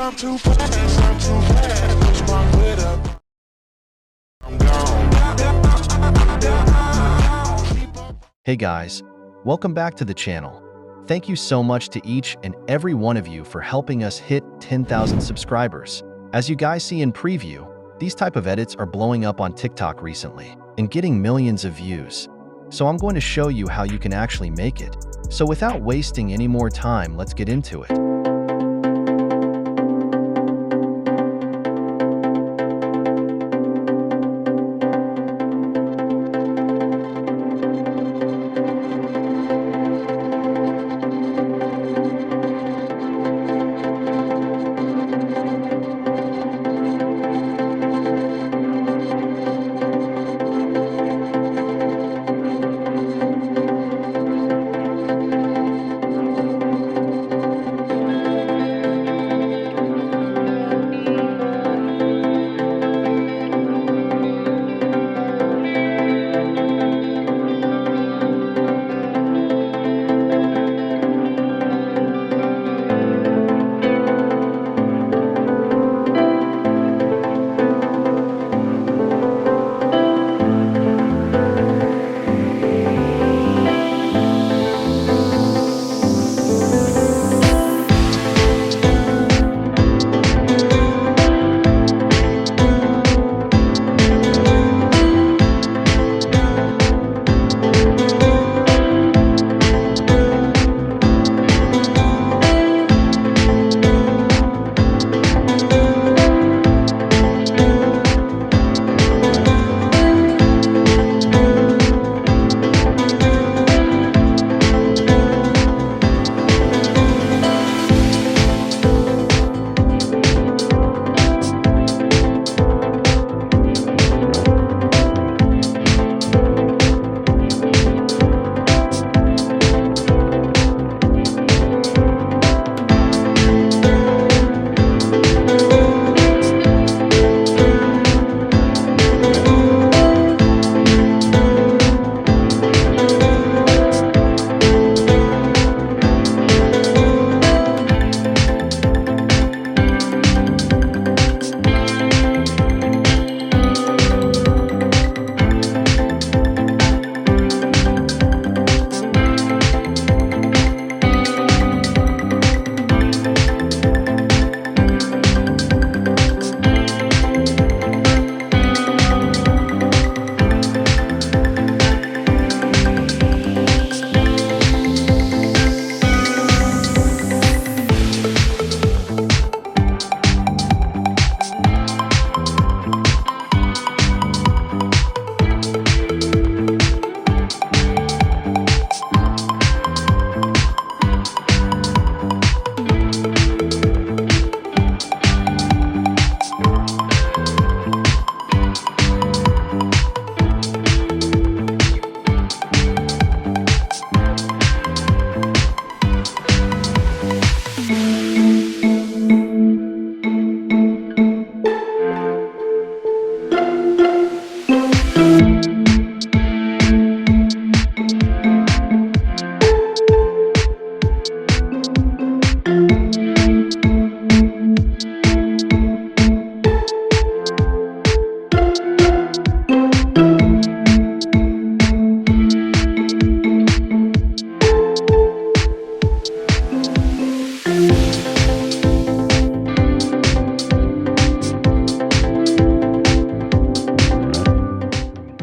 I'm too fast, push my foot up, I'm gone. Hey guys, welcome back to the channel. Thank you so much to each and every one of you for helping us hit 10,000 subscribers. As you guys see in preview, these type of edits are blowing up on TikTok recently and getting millions of views. So I'm going to show you how you can actually make it. So without wasting any more time, let's get into it.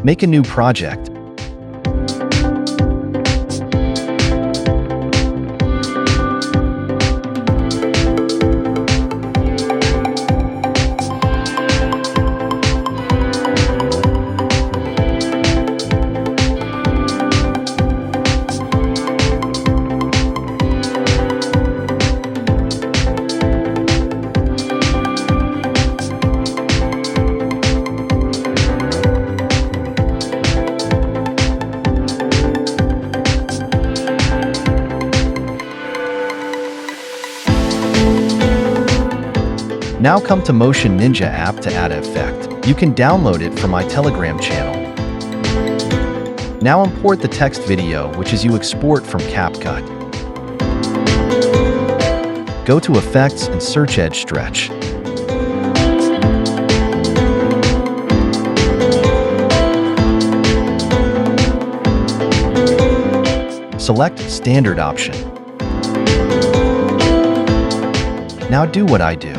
Make a new project. Now come to Motion Ninja app to add an effect. You can download it from my Telegram channel. Now import the text video, which is you export from Capcut. Go to Effects and search Edge Stretch. Select Standard option. Now do what I do.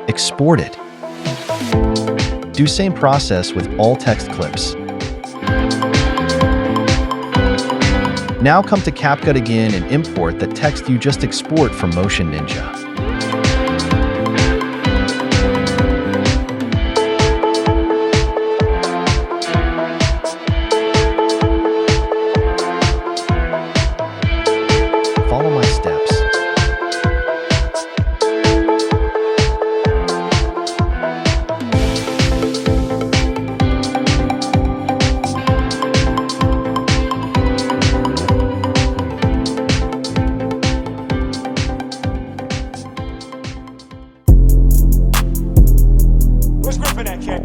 Export it. Do same process with all text clips. Now come to Capcut again and import the text you just export from Motion Ninja. Follow my steps. What's good for that cat?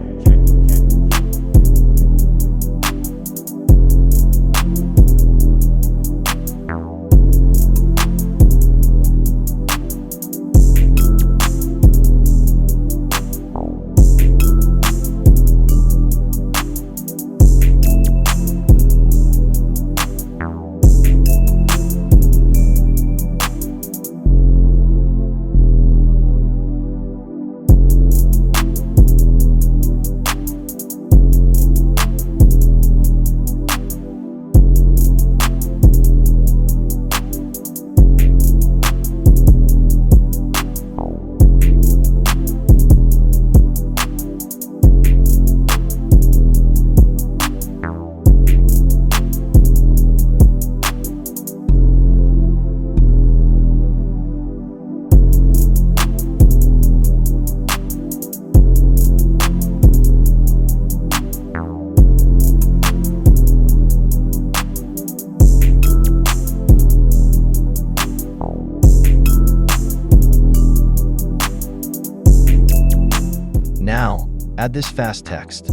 Now, add this fast text.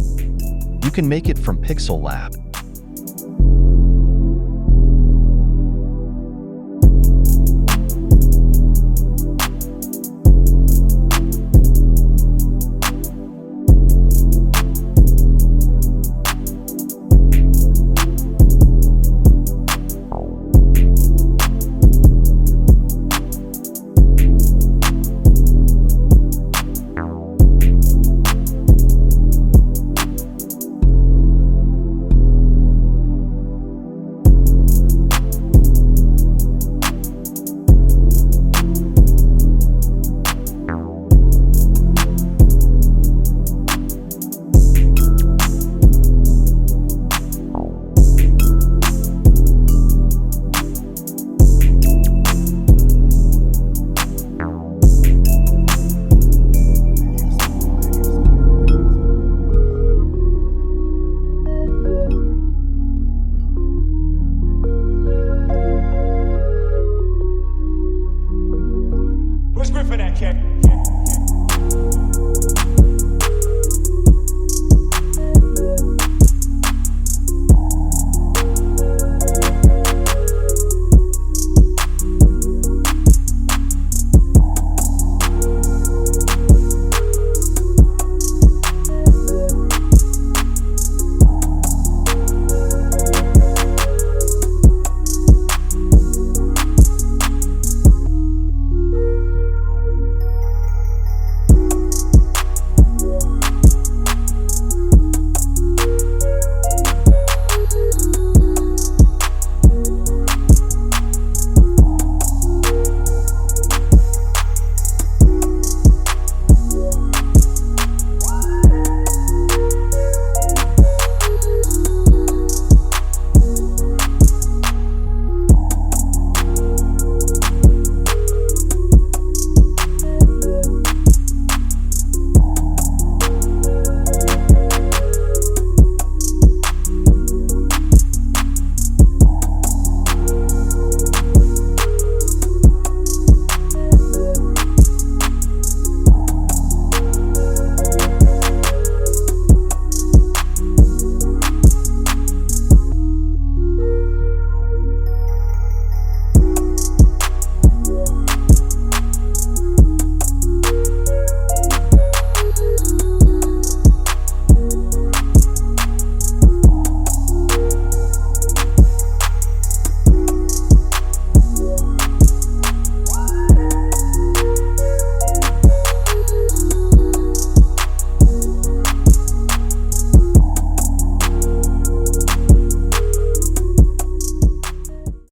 You can make it from Pixel Lab.